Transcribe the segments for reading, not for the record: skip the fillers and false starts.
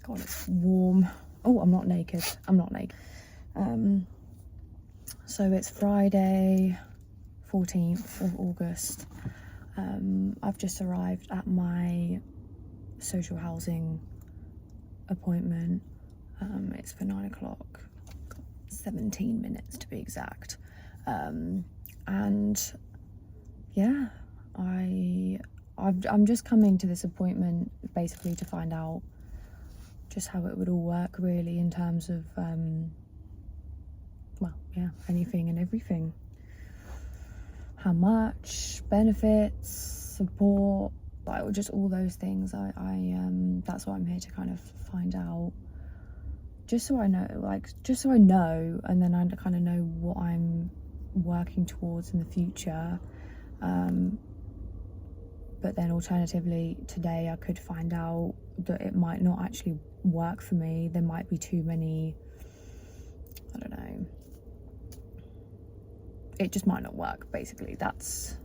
God, it's warm. Oh, I'm not naked. So it's Friday, 14th of August. I've just arrived at my social housing appointment. It's for 9 o'clock, 17 minutes to be exact. And yeah, I'm just coming to this appointment basically to find out just how it would all work, really, in terms of well, yeah, anything and everything. How much, benefits, support, like just all those things. That's what I'm here to kind of find out, just so I know, and then I kind of know what I'm working towards in the future. But then alternatively, today I could find out that it might not actually work for me. There might be too many, I don't know, it just might not work, basically. That's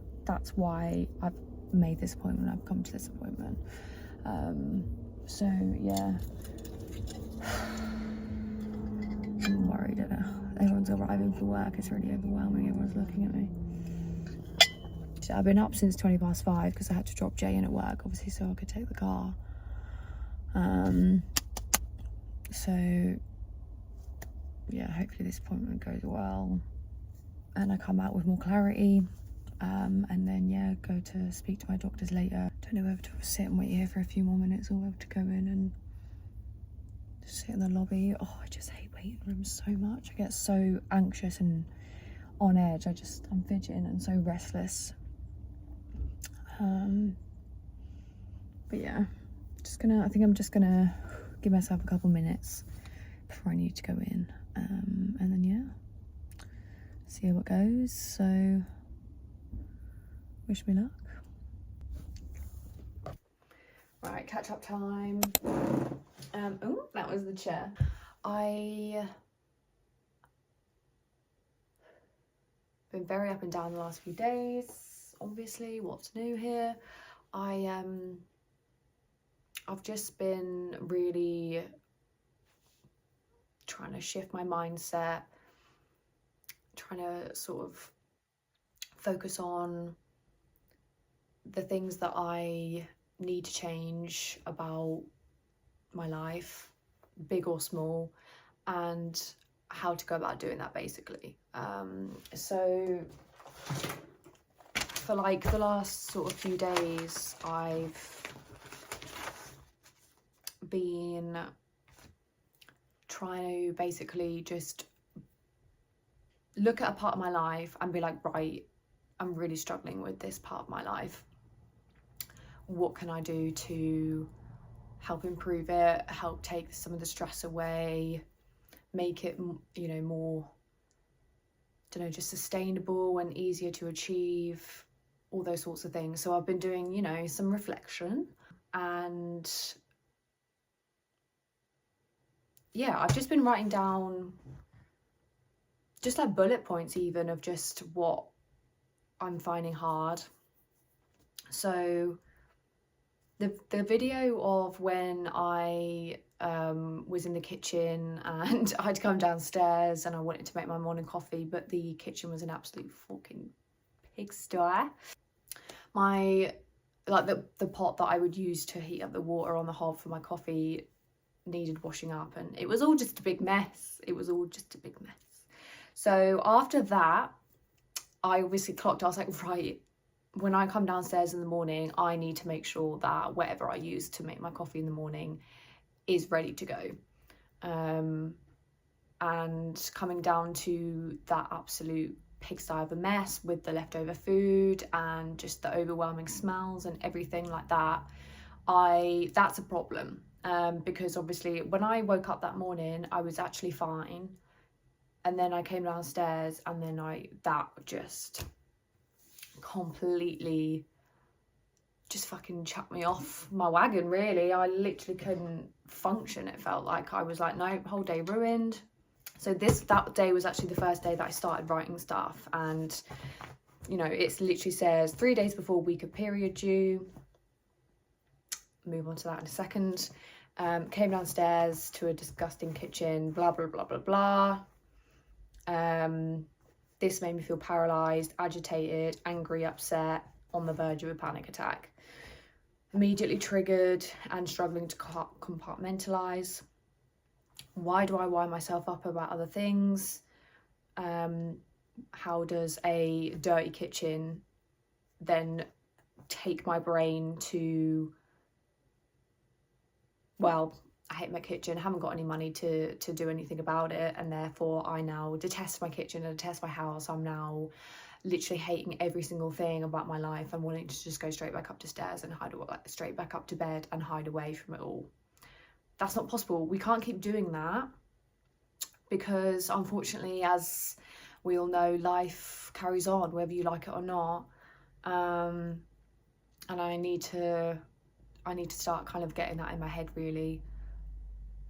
why I've made this appointment. I've come to this appointment. So yeah, I'm worried. I don't know. Everyone's arriving for work. It's really overwhelming. Everyone's looking at me. I've been up since 5:20 because I had to drop Jay in at work, obviously, so I could take the car. So yeah, hopefully this appointment goes well and I come out with more clarity, and then yeah, go to speak to my doctors later. Don't know whether to sit and wait here for a few more minutes or whether to go in and just sit in the lobby. Oh, I just hate waiting rooms so much. I get so anxious and on edge. I'm fidgeting and so restless. But yeah, I think I'm just gonna give myself a couple minutes before I need to go in, and then yeah, see how it goes. So wish me luck. Right, catch up time. Oh, that was the chair. I been very up and down the last few days. Obviously, what's new here? I've just been really trying to shift my mindset, trying to sort of focus on the things that I need to change about my life, big or small, and how to go about doing that, basically. So for like the last sort of few days, I've been trying to basically just look at a part of my life and be like, right, I'm really struggling with this part of my life. What can I do to help improve it, help take some of the stress away, make it, you know, more, I don't know, just sustainable and easier to achieve, all those sorts of things. So I've been doing, you know, some reflection, and yeah, I've just been writing down just like bullet points even of just what I'm finding hard. So the video of when I was in the kitchen and I had to come downstairs and I wanted to make my morning coffee, but the kitchen was an absolute fucking pigsty. The pot that I would use to heat up the water on the hob for my coffee needed washing up, and it was all just a big mess. So after that, I obviously clocked, I was like, right, when I come downstairs in the morning, I need to make sure that whatever I use to make my coffee in the morning is ready to go. And coming down to that absolute pigsty of a mess with the leftover food and just the overwhelming smells and everything like that, that's a problem. Because obviously when I woke up that morning, I was actually fine. And then I came downstairs and then that just completely just fucking chucked me off my wagon, really. I literally couldn't function. It felt like I was like, nope, whole day ruined. So that day was actually the first day that I started writing stuff, and you know, it literally says 3 days before week of period due. Move on to that in a second. Came downstairs to a disgusting kitchen, blah, blah, blah, blah, blah. This made me feel paralysed, agitated, angry, upset, on the verge of a panic attack. Immediately triggered and struggling to compartmentalise. Why do I wind myself up about other things? How does a dirty kitchen then take my brain to, well, I hate my kitchen, haven't got any money to do anything about it, and therefore I now detest my kitchen and detest my house. I'm now literally hating every single thing about my life and wanting to just go straight back up the stairs and hide away, straight back up to bed and hide away from it all. That's not possible. We can't keep doing that, because unfortunately, as we all know, life carries on whether you like it or not. And I need to start kind of getting that in my head, really.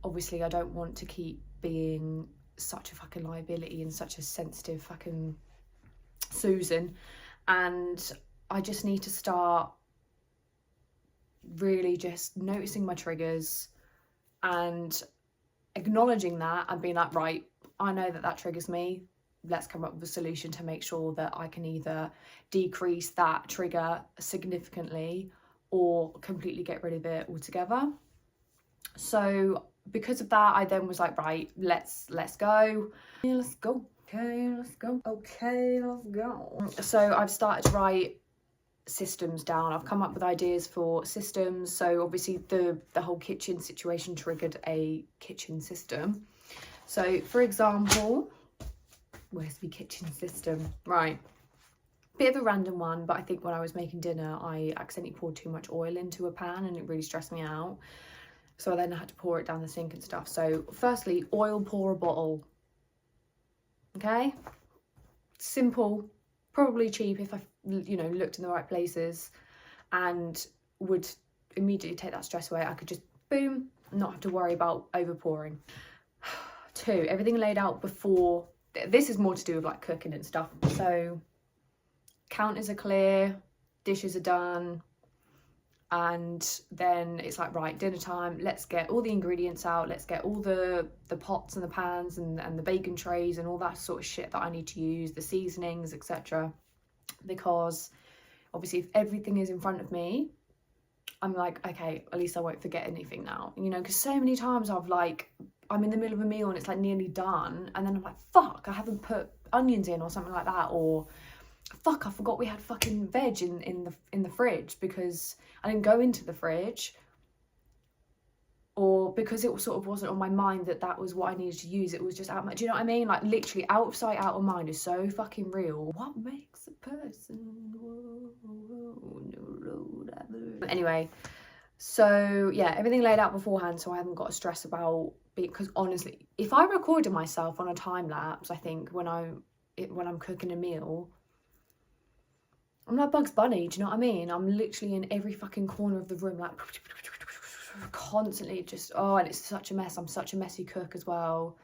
Obviously, I don't want to keep being such a fucking liability and such a sensitive fucking Susan, and I just need to start really just noticing my triggers and acknowledging that and being like, right, I know that triggers me. Let's come up with a solution to make sure that I can either decrease that trigger significantly or completely get rid of it altogether. So because of that, I then was like, right, let's go. Yeah, let's go. Okay, let's go. Okay, let's go. So I've started to write systems down. I've come up with ideas for systems. So obviously the whole kitchen situation triggered a kitchen system. So for example, where's the kitchen system? Right. Bit of a random one, but I think when I was making dinner, I accidentally poured too much oil into a pan and it really stressed me out. So I then had to pour it down the sink and stuff. So firstly, oil pour a bottle. Okay? Simple, probably cheap if I, looked in the right places, and would immediately take that stress away. I could just, boom, not have to worry about over pouring. 2, everything laid out before. This is more to do with like cooking and stuff. So counters are clear, dishes are done, and then it's like, right, dinner time, let's get all the ingredients out, let's get all the pots and the pans and the bacon trays and all that sort of shit that I need to use, the seasonings, etc. Because obviously if everything is in front of me, I'm like, okay, at least I won't forget anything now, because so many times I'm in the middle of a meal and it's like nearly done, and then I'm like, fuck, I haven't put onions in or something like that, or fuck, I forgot we had fucking veg in the fridge because I didn't go into the fridge, or because it sort of wasn't on my mind that was what I needed to use. It was just out. Do you know what I mean? Like literally, out of sight, out of mind is so fucking real. What makes a person? Anyway, so yeah, everything laid out beforehand, so I haven't got to stress about because honestly, if I recorded myself on a time lapse, I think when I'm cooking a meal, I'm like Bugs Bunny, do you know what I mean? I'm literally in every fucking corner of the room, like constantly just, and it's such a mess. I'm such a messy cook as well.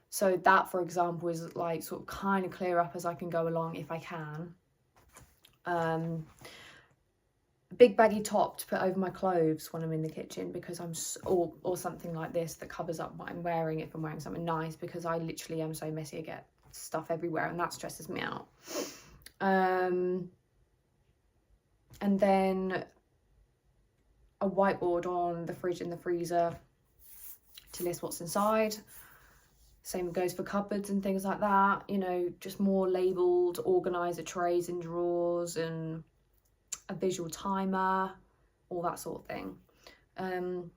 So that, for example, is like sort of kind of clear up as I can go along if I can. Big baggy top to put over my clothes when I'm in the kitchen, because or something like this that covers up what I'm wearing if I'm wearing something nice, because I literally am so messy. I get stuff everywhere and that stresses me out. And then a whiteboard on the fridge and the freezer to list what's inside. Same goes for cupboards and things like that, just more labelled organiser trays and drawers, and a visual timer, all that sort of thing. And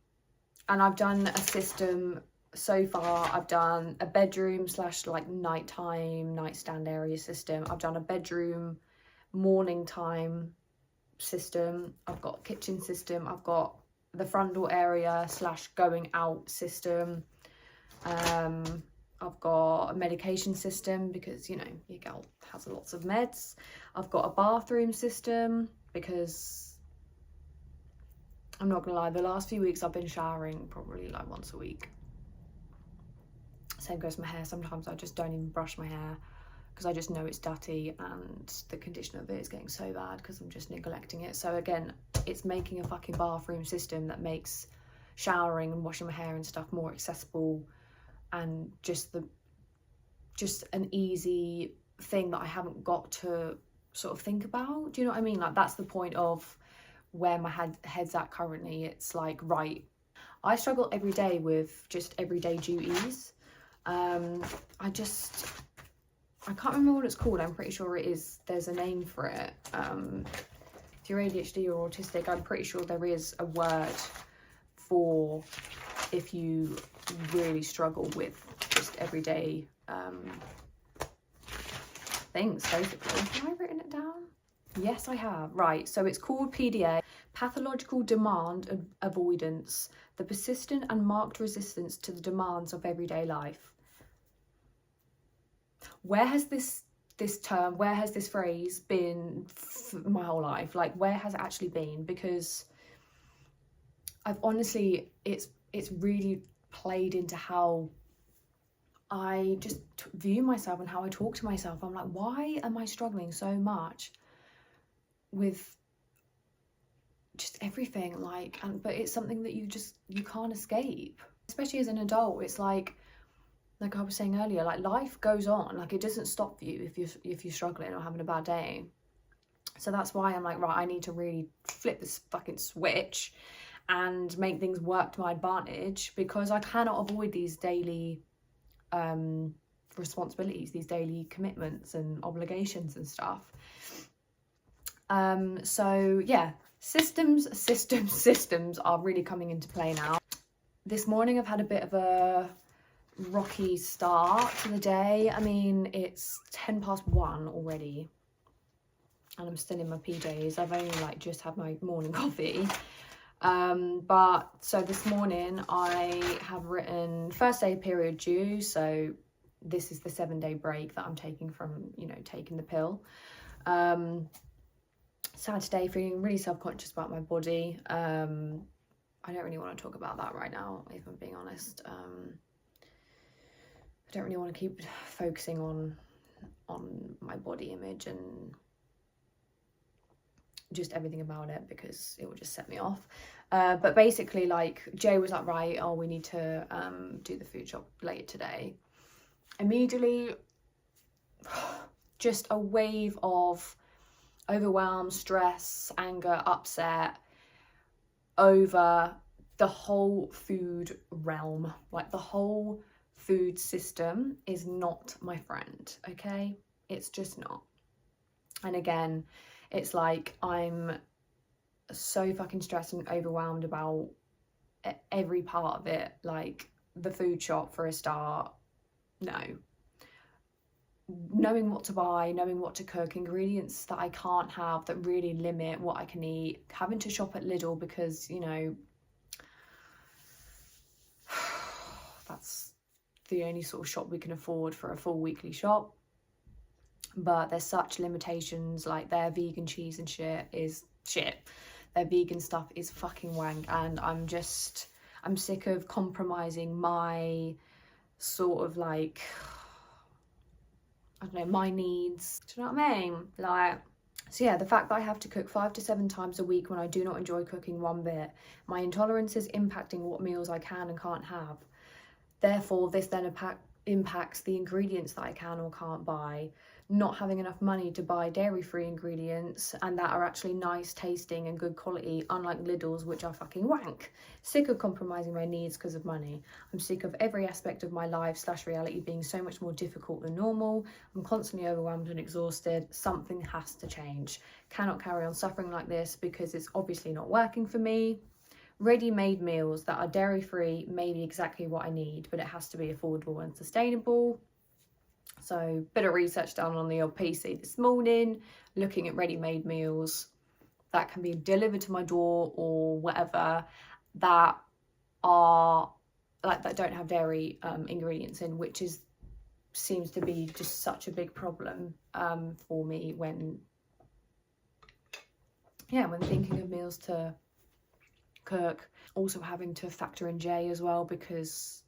I've done a system so far. I've done a bedroom / like nighttime nightstand area system. I've done a bedroom morning time system. I've got a kitchen system. I've got the front door area / going out system. I've got a medication system because, your girl has lots of meds. I've got a bathroom system because I'm not gonna lie, the last few weeks I've been showering probably like once a week. Same goes for my hair. Sometimes I just don't even brush my hair because I just know it's dirty, and the condition of it is getting so bad because I'm just neglecting it. So again, it's making a fucking bathroom system that makes showering and washing my hair and stuff more accessible, and just an easy thing that I haven't got to sort of think about. Do you know what I mean? Like, that's the point of where my head's at currently. It's like, right, I struggle every day with just everyday duties. I can't remember what it's called. I'm pretty sure it is, there's a name for it. If you're ADHD or autistic, I'm pretty sure there is a word for if you really struggle with just everyday things, basically. Have I written it down? Yes, I have. Right, so it's called PDA, pathological demand avoidance, the persistent and marked resistance to the demands of everyday life. Where has this term, where has this phrase been my whole life? Like, where has it actually been? Because I've honestly, it's really played into how I just view myself and how I talk to myself. I'm like, why am I struggling so much with just everything? Like, but it's something that you can't escape, especially as an adult. It's like I was saying earlier, like, life goes on. Like, it doesn't stop you if you're struggling or having a bad day. So that's why I'm like, right, I need to really flip this fucking switch and make things work to my advantage, because I cannot avoid these daily responsibilities, these daily commitments and obligations and stuff. So yeah, systems are really coming into play now. This morning I've had a bit of a rocky start to the day. I mean, it's 1:10 already and I'm still in my PJs. I've only like just had my morning coffee. But so this morning I have written first day period due, so this is the 7-day break that I'm taking from, you know, taking the pill. Saturday, feeling really self-conscious about my body. I don't really want to talk about that right now, if I'm being honest. I don't really want to keep focusing on my body image and just everything about it, because it will just set me off. But basically, like, Jay was like, right, oh, we need to do the food shop later today. Immediately, just a wave of overwhelm, stress, anger, upset over the whole food realm. Like, the whole food system is not my friend, okay? It's just not. And again, it's like I'm so fucking stressed and overwhelmed about every part of it. Like, the food shop for a start, no. Knowing what to buy, knowing what to cook, ingredients that I can't have that really limit what I can eat, having to shop at Lidl because, you know, that's the only sort of shop we can afford for a full weekly shop. But there's such limitations, like their vegan cheese and shit is shit. Their vegan stuff is fucking wank, and I'm sick of compromising my sort of like, I don't know, my needs. Do you know what I mean? Like, so yeah, the fact that I have to cook 5 to 7 times a week when I do not enjoy cooking one bit, my intolerance is impacting what meals I can and can't have. Therefore, this then impacts the ingredients that I can or can't buy. Not having enough money to buy dairy-free ingredients and that are actually nice tasting and good quality, unlike Lidl's, which are fucking wank. Sick of compromising my needs because of money. I'm sick of every aspect of my life / reality being so much more difficult than normal. I'm constantly overwhelmed and exhausted. Something has to change. Cannot carry on suffering like this because it's obviously not working for me. Ready-made meals that are dairy-free may be exactly what I need, but it has to be affordable and sustainable. So, bit of research done on the old PC this morning, looking at ready-made meals that can be delivered to my door or whatever, that are like, that don't have dairy ingredients in, which seems to be just such a big problem for me when thinking of meals to cook. Also having to factor in Jay as well, because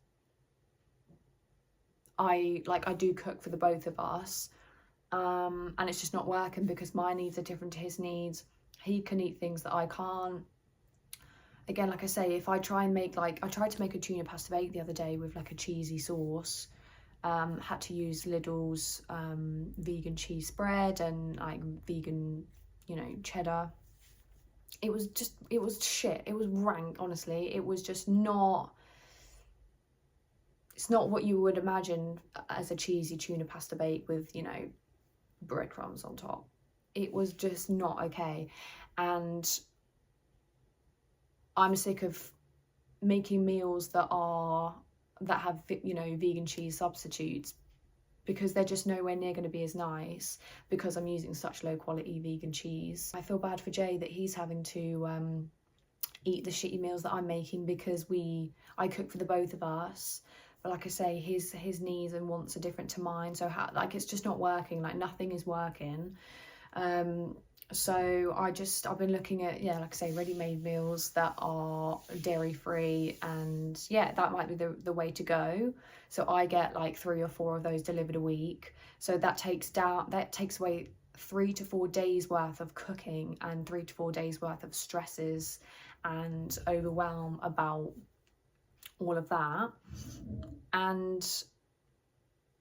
I do cook for the both of us, and it's just not working because my needs are different to his needs. He can eat things that I can't. again, like I say, if I try and make I tried to make a tuna pasta bake the other day with like a cheesy sauce. Had to use Lidl's vegan cheese spread and like vegan, you know, cheddar. It was shit. It was rank, honestly. It was just not, it's not what you would imagine as a cheesy tuna pasta bake with, you know, breadcrumbs on top. It was just not okay. And I'm sick of making meals that have, you know, vegan cheese substitutes, because they're just nowhere near going to be as nice because I'm using such low quality vegan cheese. I feel bad for Jay that he's having to eat the shitty meals that I'm making, because I cook for the both of us. But like I say, his needs and wants are different to mine, so like it's just not working. Like nothing is working. So I've been looking at, yeah, like I say, ready-made meals that are dairy-free, and yeah, that might be the way to go. So I get like 3 or 4 of those delivered a week. So that takes away 3 to 4 days worth of cooking and 3 to 4 days worth of stresses and overwhelm about all of that. And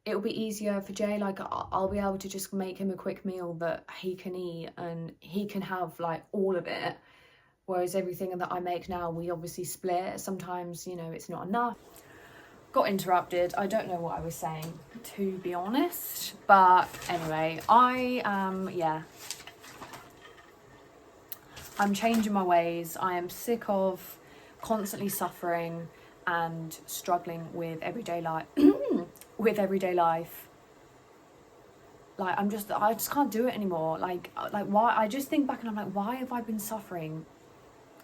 it'll be easier for Jay, like I'll be able to just make him a quick meal that he can eat and he can have like all of it, whereas everything that I make now, we obviously split. Sometimes, you know, it's not enough. Got interrupted. I don't know what I was saying, to be honest, but anyway, I'm changing my ways. I am sick of constantly suffering and struggling with everyday life. Like I just can't do it anymore. Like why? I just think back and I'm like, why have I been suffering?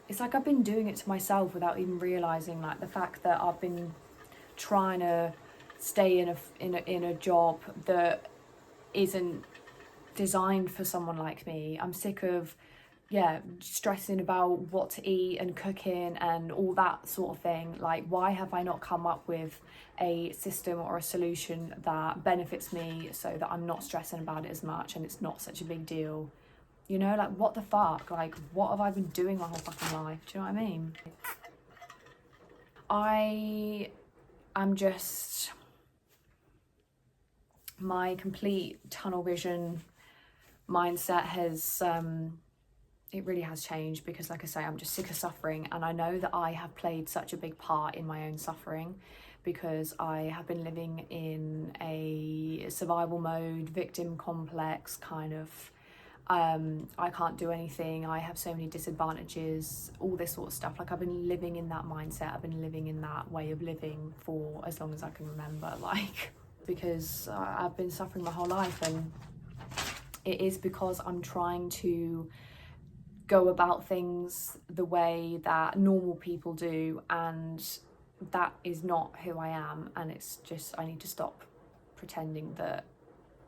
It's like I've been doing it to myself without even realizing, like the fact that I've been trying to stay in a job that isn't designed for someone like me. I'm sick of stressing about what to eat and cooking and all that sort of thing. Like, why have I not come up with a system or a solution that benefits me so that I'm not stressing about it as much and it's not such a big deal? You know, like, what the fuck? Like, what have I been doing my whole fucking life? Do you know what I mean? I am just, my complete tunnel vision mindset has it really has changed, because like I say, I'm just sick of suffering, and I know that I have played such a big part in my own suffering, because I have been living in a survival mode, victim complex kind of, I can't do anything, I have so many disadvantages, all this sort of stuff. Like, I've been living in that mindset, I've been living in that way of living for as long as I can remember, like, because I've been suffering my whole life, and it is because I'm trying to go about things the way that normal people do, and that is not who I am. And it's just, I need to stop pretending that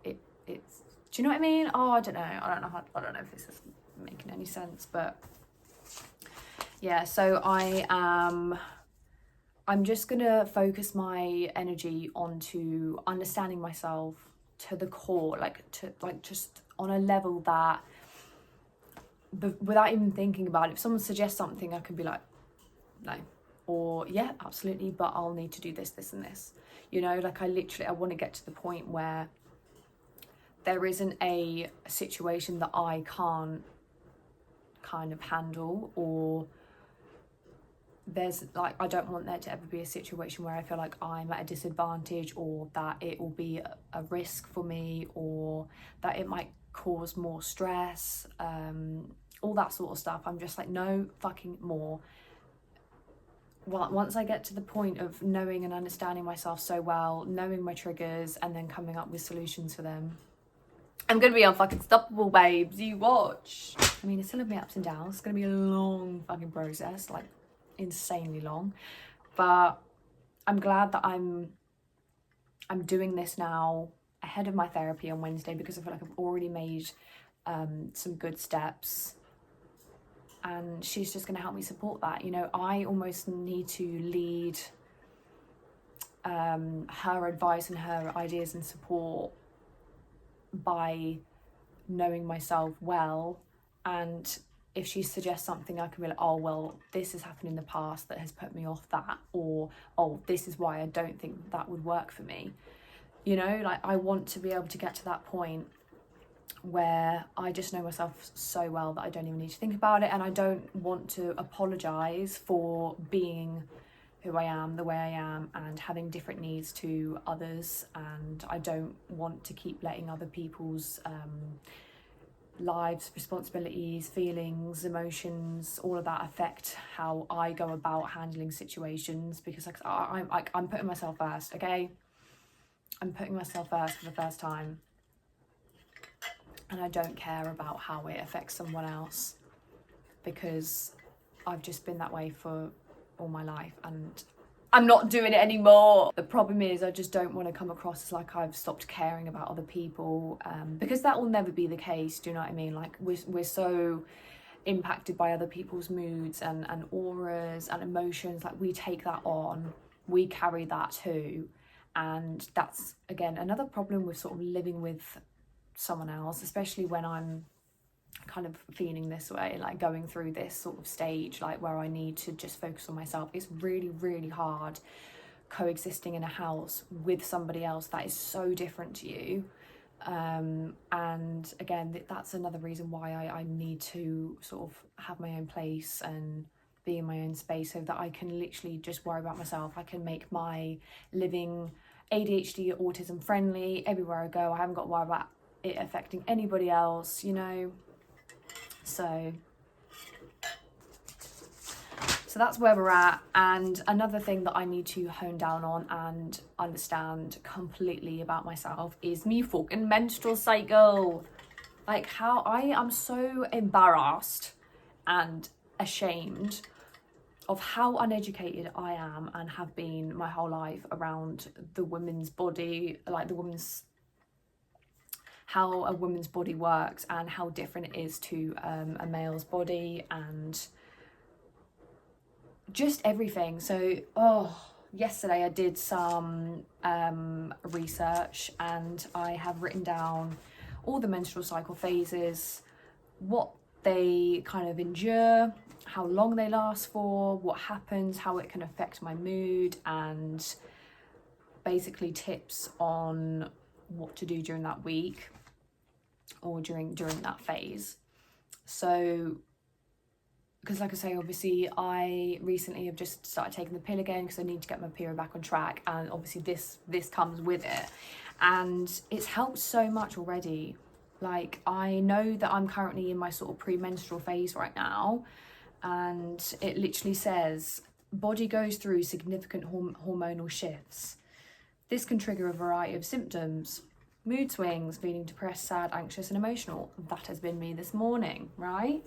it's, do you know what I mean? Oh, I don't know if this is making any sense, but yeah. So I'm just gonna focus my energy onto understanding myself to the core, just on a level that, without even thinking about it, if someone suggests something, I can be like, no, or yeah, absolutely, but I'll need to do this, this and this, you know. Like, I want to get to the point where there isn't a situation that I can't kind of handle, or there's like, I don't want there to ever be a situation where I feel like I'm at a disadvantage, or that it will be a risk for me, or that it might cause more stress, all that sort of stuff. I'm just like, no fucking more. Well, once I get to the point of knowing and understanding myself so well, knowing my triggers, and then coming up with solutions for them, I'm gonna be unstoppable, babes. You watch. I mean, it's still gonna be ups and downs. It's gonna be a long fucking process, like insanely long, but I'm glad that I'm doing this now ahead of my therapy on Wednesday, because I feel like I've already made some good steps, and she's just going to help me support that. You know, I almost need to lead her advice and her ideas and support by knowing myself well, and if she suggests something, I can be like, oh, well, this has happened in the past that has put me off that, or, oh, this is why I don't think that would work for me. You know, like, I want to be able to get to that point where I just know myself so well that I don't even need to think about it, and I don't want to apologise for being who I am, the way I am, and having different needs to others. And I don't want to keep letting other people's lives, responsibilities, feelings, emotions, all of that affect how I go about handling situations, because like, I'm putting myself first, okay? I'm putting myself first for the first time, and I don't care about how it affects someone else, because I've just been that way for all my life and I'm not doing it anymore. The problem is, I just don't want to come across as like I've stopped caring about other people, because that will never be the case. Do you know what I mean? Like, we're so impacted by other people's moods and auras and emotions. Like, we take that on, we carry that too. And that's, again, another problem with sort of living with someone else, especially when I'm kind of feeling this way, like going through this sort of stage, like where I need to just focus on myself. It's really, really hard coexisting in a house with somebody else that is so different to you. And again, that's another reason why I need to sort of have my own place and be in my own space, so that I can literally just worry about myself. I can make my living ADHD, autism friendly everywhere I go. I haven't got to worry about it affecting anybody else, you know. So that's where we're at. And another thing that I need to hone down on and understand completely about myself is me fucking menstrual cycle. Like, how I am so embarrassed and ashamed of how uneducated I am and have been my whole life around the women's body, like how a woman's body works and how different it is to a male's body, and just everything. So, yesterday I did some research, and I have written down all the menstrual cycle phases, what they kind of endure, how long they last for, what happens, how it can affect my mood, and basically tips on what to do during that week or during that phase. So, because like I say, obviously I recently have just started taking the pill again because I need to get my period back on track, and obviously this comes with it, and it's helped so much already. Like, I know that I'm currently in my sort of premenstrual phase right now, and it literally says body goes through significant hormonal shifts. This can trigger a variety of symptoms: mood swings, feeling depressed, sad, anxious and emotional. That has been me this morning, right?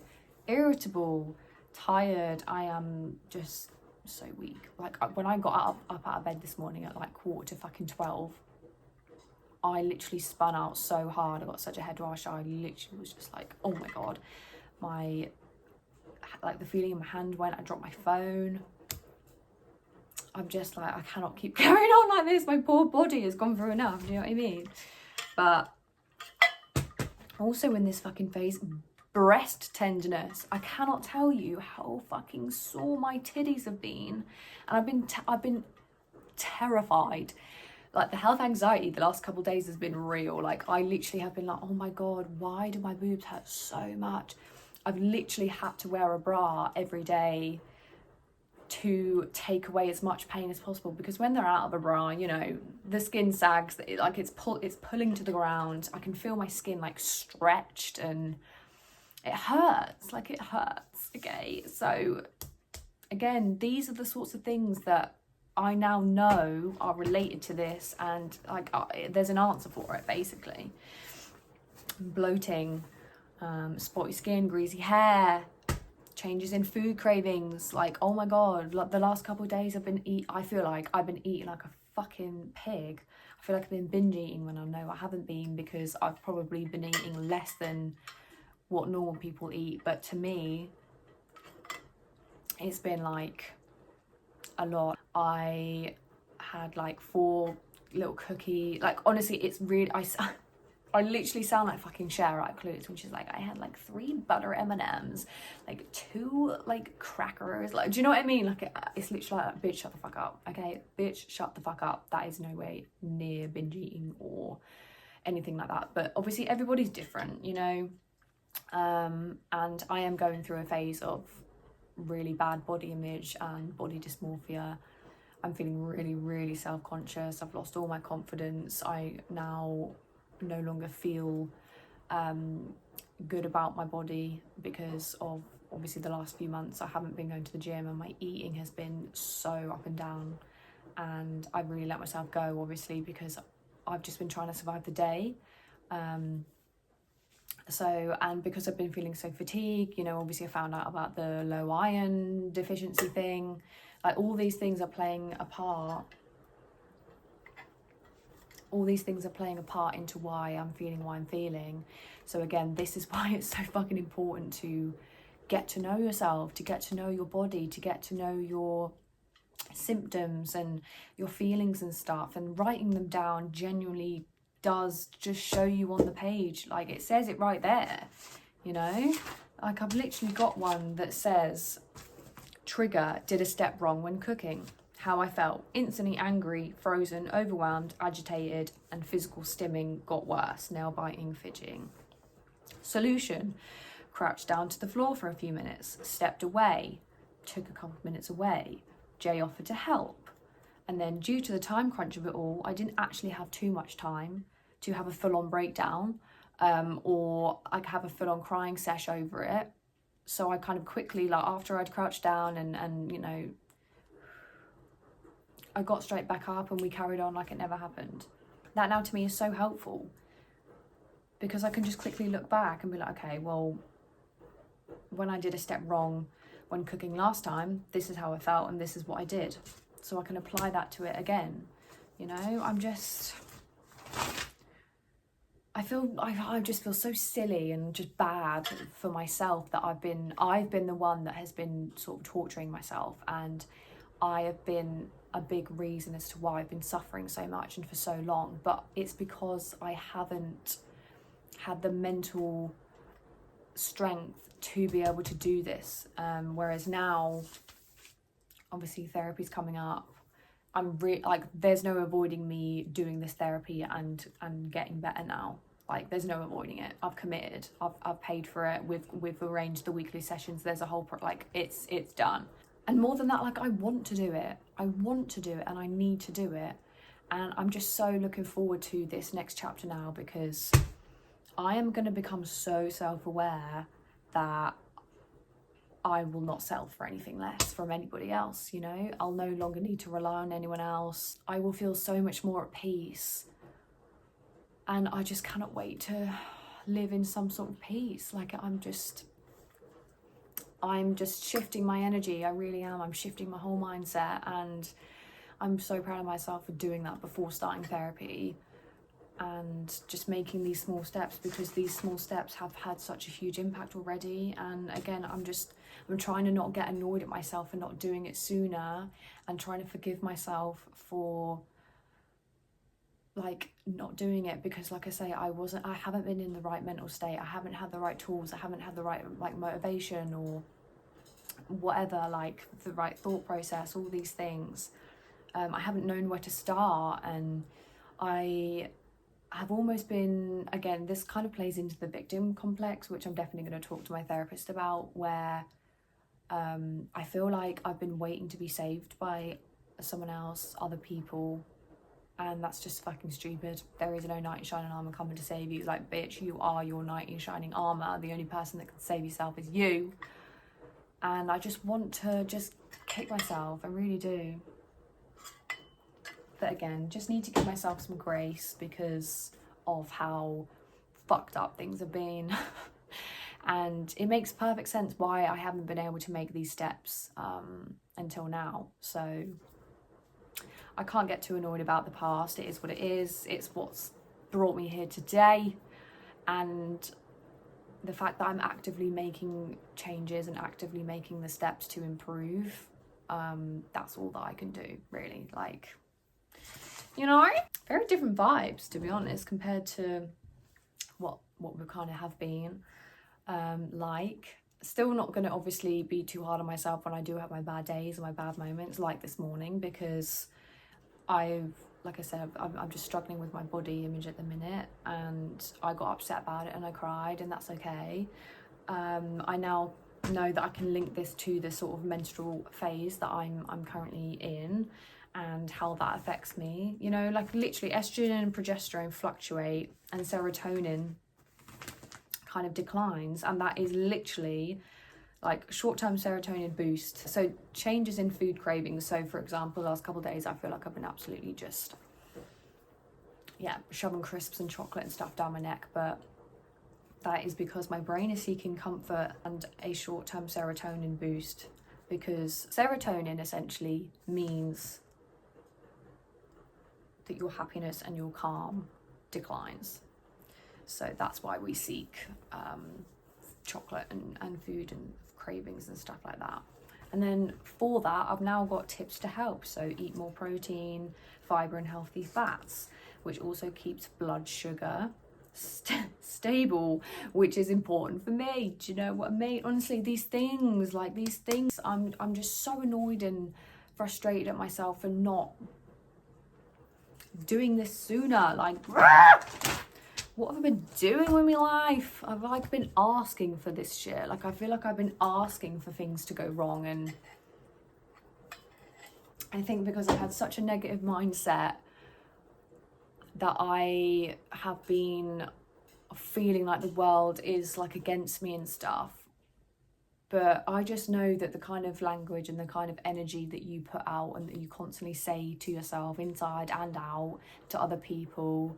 Irritable, tired. I am just so weak. Like, when I got up out of bed this morning at like 11:45, I literally spun out so hard. I got such a head rush. I literally was just like, oh my God. Like, the feeling in my hand went. I dropped my phone. I'm just like, I cannot keep carrying on like this. My poor body has gone through enough. Do you know what I mean? But also in this fucking phase, breast tenderness. I cannot tell you how fucking sore my titties have been, and I've been terrified. Like, the health anxiety the last couple of days has been real. Like, I literally have been like, oh my God, why do my boobs hurt so much? I've literally had to wear a bra every day to take away as much pain as possible, because when they're out of a bra, you know, the skin sags, like it's pulling to the ground. I can feel my skin like stretched, and it hurts. Like, it hurts. Okay, so again, these are the sorts of things that I now know are related to this, and like there's an answer for it, basically. Bloating, spotty skin, greasy hair, changes in food cravings. Like, oh my God, like the last couple of days I feel like I've been eating like a fucking pig. I feel like I've been binge eating when I know I haven't been, because I've probably been eating less than what normal people eat. But to me, it's been like a lot. I had like 4 little cookie, like, honestly, it's really, I literally sound like fucking Cher at Clues when she's like, I had like 3 butter M&Ms, like 2 like crackers, like, do you know what I mean? Like it's literally like, bitch, shut the fuck up, okay? Bitch, shut the fuck up. That is no way near binge eating or anything like that. But obviously everybody's different, you know? And I am going through a phase of really bad body image and body dysmorphia. I'm feeling really, really self-conscious. I've lost all my confidence. I now no longer feel good about my body because of obviously the last few months I haven't been going to the gym, and my eating has been so up and down, and I really let myself go, obviously, because I've just been trying to survive the day. And because I've been feeling so fatigued, you know, obviously I found out about the low iron deficiency thing. Like all these things are playing a part. All these things are playing a part into why I'm feeling why I'm feeling. So again, this is why it's so fucking important to get to know yourself, to get to know your body, to get to know your symptoms and your feelings and stuff. And writing them down genuinely does just show you on the page, like it says it right there, you know? Like I've literally got one that says, trigger, did a step wrong when cooking. How I felt, instantly angry, frozen, overwhelmed, agitated, and physical stimming got worse, nail biting, fidgeting. Solution, crouched down to the floor for a few minutes, stepped away, took a couple of minutes away. Jay offered to help. And then due to the time crunch of it all, I didn't actually have too much time to have a full-on breakdown or I could have a full-on crying sesh over it. So I kind of quickly, like after I'd crouched down and you know, I got straight back up and we carried on like it never happened. That now to me is so helpful because I can just quickly look back and be like, okay, well, when I did a step wrong when cooking last time, this is how I felt and this is what I did. So I can apply that to it again. You know, I just feel so silly and just bad for myself that I've been the one that has been sort of torturing myself, and I have been a big reason as to why I've been suffering so much and for so long. But it's because I haven't had the mental strength to be able to do this. Whereas now, obviously therapy's coming up. I'm like, there's no avoiding me doing this therapy and getting better now. Like there's no avoiding it. I've committed. I've paid for it. We've arranged the weekly sessions. There's a whole like it's done. And more than that, like I want to do it. I want to do it and I need to do it. And I'm just so looking forward to this next chapter now, because I am going to become so self-aware that I will not settle for anything less from anybody else, you know? I'll no longer need to rely on anyone else. I will feel so much more at peace. And I just cannot wait to live in some sort of peace. Like I'm just shifting my energy. I really am. I'm shifting my whole mindset, and I'm so proud of myself for doing that before starting therapy and just making these small steps, because these small steps have had such a huge impact already. And again, I'm trying to not get annoyed at myself for not doing it sooner, and trying to forgive myself for like not doing it, because like I say, I haven't been in the right mental state. I haven't had the right tools. I haven't had the right like motivation or whatever, like the right thought process, all these things. I haven't known where to start, and I have almost been, again, this kind of plays into the victim complex, which I'm definitely going to talk to my therapist about, where I feel like I've been waiting to be saved by someone else, other people, and that's just fucking stupid. There is no knight in shining armor coming to save you. Like, bitch, you are your knight in shining armor. The only person that can save yourself is you. And I just want to just kick myself, I really do. But again, just need to give myself some grace because of how fucked up things have been. And it makes perfect sense why I haven't been able to make these steps until now. So I can't get too annoyed about the past. It is what it is. It's what's brought me here today. And the fact that I'm actively making changes and actively making the steps to improve, that's all that I can do, really. Like, you know, very different vibes, to be honest, compared to what we kind of have been. Still not going to obviously be too hard on myself when I do have my bad days and my bad moments, like this morning, because like I said, I'm just struggling with my body image at the minute, and I got upset about it and I cried, and that's okay. I now know that I can link this to the sort of menstrual phase that I'm currently in, and how that affects me. You know, like literally estrogen and progesterone fluctuate, and serotonin kind of declines, and that is literally like short-term serotonin boost. So changes in food cravings. So for example, the last couple of days I feel like I've been absolutely just shoving crisps and chocolate and stuff down my neck, but that is because my brain is seeking comfort and a short-term serotonin boost, because serotonin essentially means that your happiness and your calm declines. So that's why we seek chocolate and food and cravings and stuff like that. And then for that, I've now got tips to help. So eat more protein, fiber and healthy fats, which also keeps blood sugar stable, which is important for me. Do you know what I mean? Honestly, these things, I'm just so annoyed and frustrated at myself for not doing this sooner. Like, what have I been doing with my life? I've like been asking for this shit. Like, I feel like I've been asking for things to go wrong, and I think because I've had such a negative mindset that I have been feeling like the world is like against me and stuff. But I just know that the kind of language and the kind of energy that you put out and that you constantly say to yourself inside and out to other people,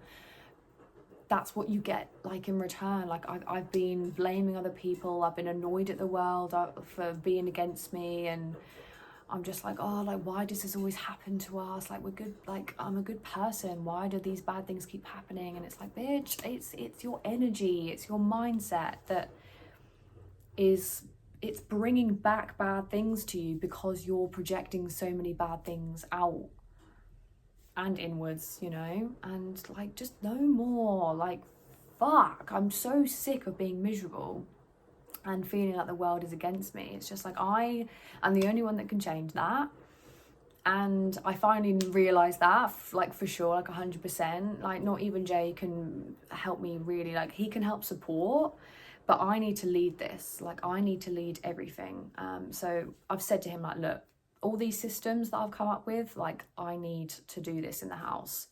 that's what you get like in return. Like I've been blaming other people, I've been annoyed at the world for being against me, and I'm just like, oh, like, why does this always happen to us? Like, we're good, like, I'm a good person, why do these bad things keep happening? And it's like, bitch, it's your energy, it's your mindset that is, it's bringing back bad things to you because you're projecting so many bad things out and inwards, you know? And like, just no more. Like, fuck, I'm so sick of being miserable and feeling like the world is against me. It's just like, I am the only one that can change that. And I finally realised that, like, for sure, like 100%. Like, not even Jay can help me really. Like, he can help support, but I need to lead this. Like, I need to lead everything. So I've said to him, like, look, all these systems that I've come up with, like, I need to do this in the house.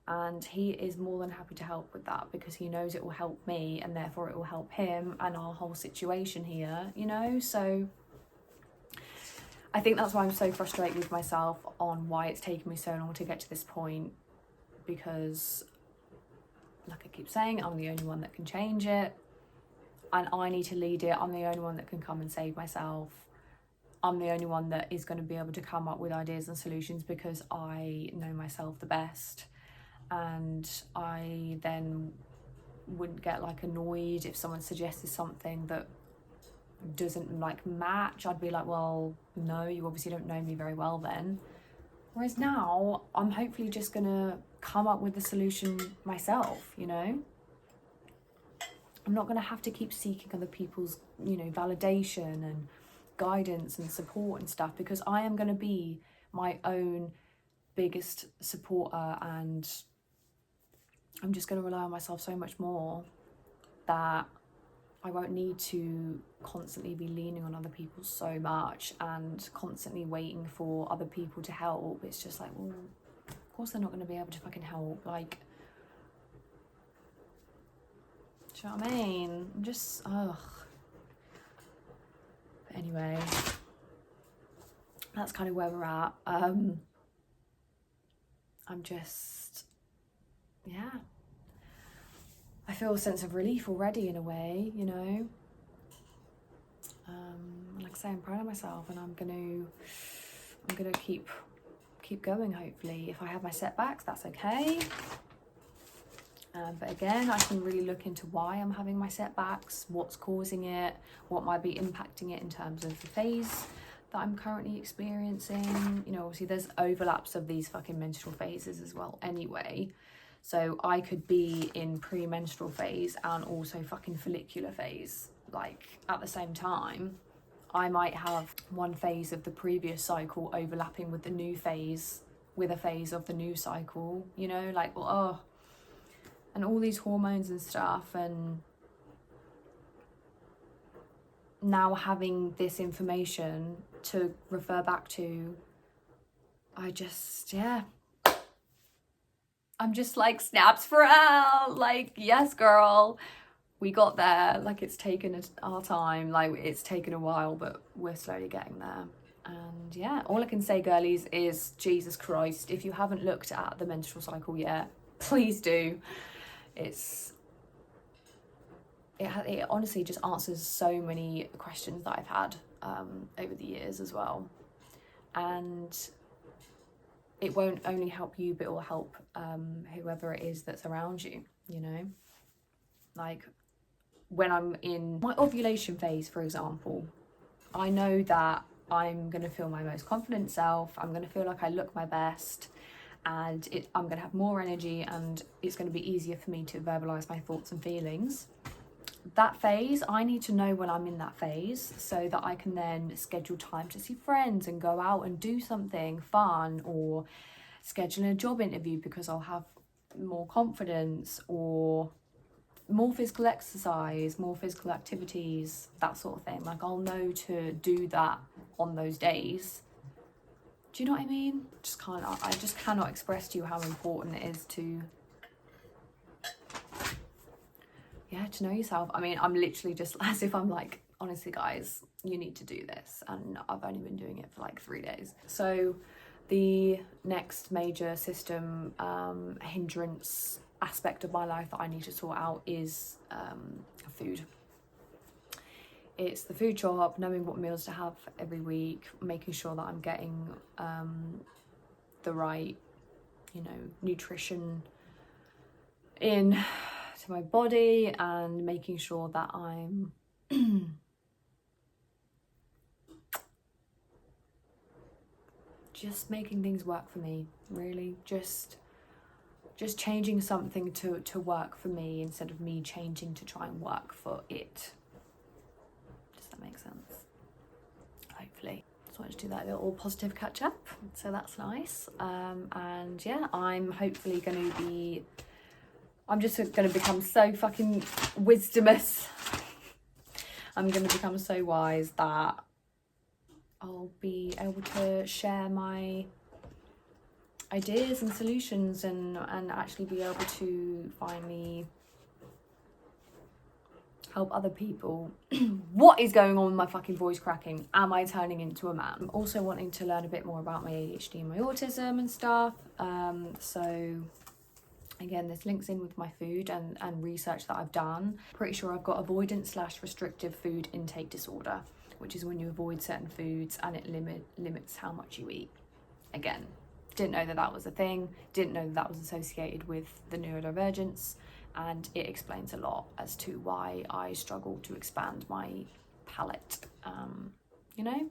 And he is more than happy to help with that, because he knows it will help me, and therefore it will help him and our whole situation here, you know? So I think that's why I'm so frustrated with myself on why it's taken me so long to get to this point, because like I keep saying, I'm the only one that can change it, and I need to lead it. I'm the only one that can come and save myself. I'm the only one that is going to be able to come up with ideas and solutions, because I know myself the best. And I then wouldn't get like annoyed if someone suggested something that doesn't like match. I'd be like, well, no, you obviously don't know me very well then. Whereas now I'm hopefully just gonna come up with the solution myself, you know? I'm not gonna have to keep seeking other people's, you know, validation and guidance and support and stuff, because I am gonna be my own biggest supporter, and I'm just going to rely on myself so much more that I won't need to constantly be leaning on other people so much and constantly waiting for other people to help. It's just like, well, of course they're not going to be able to fucking help. Like, do you know what I mean? I'm just, ugh. But anyway, that's kind of where we're at. I'm just, yeah, I feel a sense of relief already in a way, you know. Like I say, I'm proud of myself, and I'm gonna keep going. Hopefully, if I have my setbacks, that's okay. But again, I can really look into why I'm having my setbacks, what's causing it, what might be impacting it in terms of the phase that I'm currently experiencing. You know, obviously there's overlaps of these fucking menstrual phases as well anyway. So I could be in premenstrual phase and also fucking follicular phase, like at the same time. I might have one phase of the previous cycle overlapping with the new phase, with a phase of the new cycle, you know, like, oh, and all these hormones and stuff. And now having this information to refer back to, I just, yeah, I'm just like, snaps for hell, like, yes girl, we got there. Like, it's taken our time, like it's taken a while, but we're slowly getting there. And yeah, all I can say, girlies, is Jesus Christ, if you haven't looked at the menstrual cycle yet, please do. It honestly just answers so many questions that I've had over the years as well. And it won't only help you, but it will help whoever it is that's around you, you know? Like, when I'm in my ovulation phase, for example, I know that I'm going to feel my most confident self, I'm going to feel like I look my best, and I'm going to have more energy, and it's going to be easier for me to verbalise my thoughts and feelings. That phase, I need to know when I'm in that phase so that I can then schedule time to see friends and go out and do something fun, or schedule a job interview because I'll have more confidence, or more physical exercise, more physical activities, that sort of thing. Like, I'll know to do that on those days. Do you know what I mean? I just cannot express to you how important it is to know yourself. I mean, I'm literally just, as if I'm like, honestly guys, you need to do this, and I've only been doing it for like 3 days. So the next major system hindrance aspect of my life that I need to sort out is food. It's the food shop, knowing what meals to have every week, making sure that I'm getting the right, you know, nutrition in to my body, and making sure that I'm just making things work for me, really. Just changing something to work for me instead of me changing to try and work for it. Does that make sense? Hopefully. Just wanted to do that little positive catch up, so that's nice. And yeah, I'm hopefully going to be, I'm just going to become so fucking wisdomous. I'm going to become so wise that I'll be able to share my ideas and solutions, and actually be able to finally help other people. What is going on with my fucking voice cracking? Am I turning into a man? I'm also wanting to learn a bit more about my ADHD and my autism and stuff. So again, this links in with my food and research that I've done. Pretty sure I've got avoidant/restrictive food intake disorder, which is when you avoid certain foods and it limits how much you eat. Again, didn't know that was a thing, didn't know that was associated with the neurodivergence, and it explains a lot as to why I struggle to expand my palate. You know,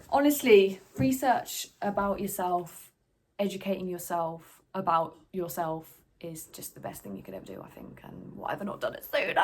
honestly, research about yourself, educating yourself about yourself is just the best thing you could ever do, I think, and why have I not done it sooner?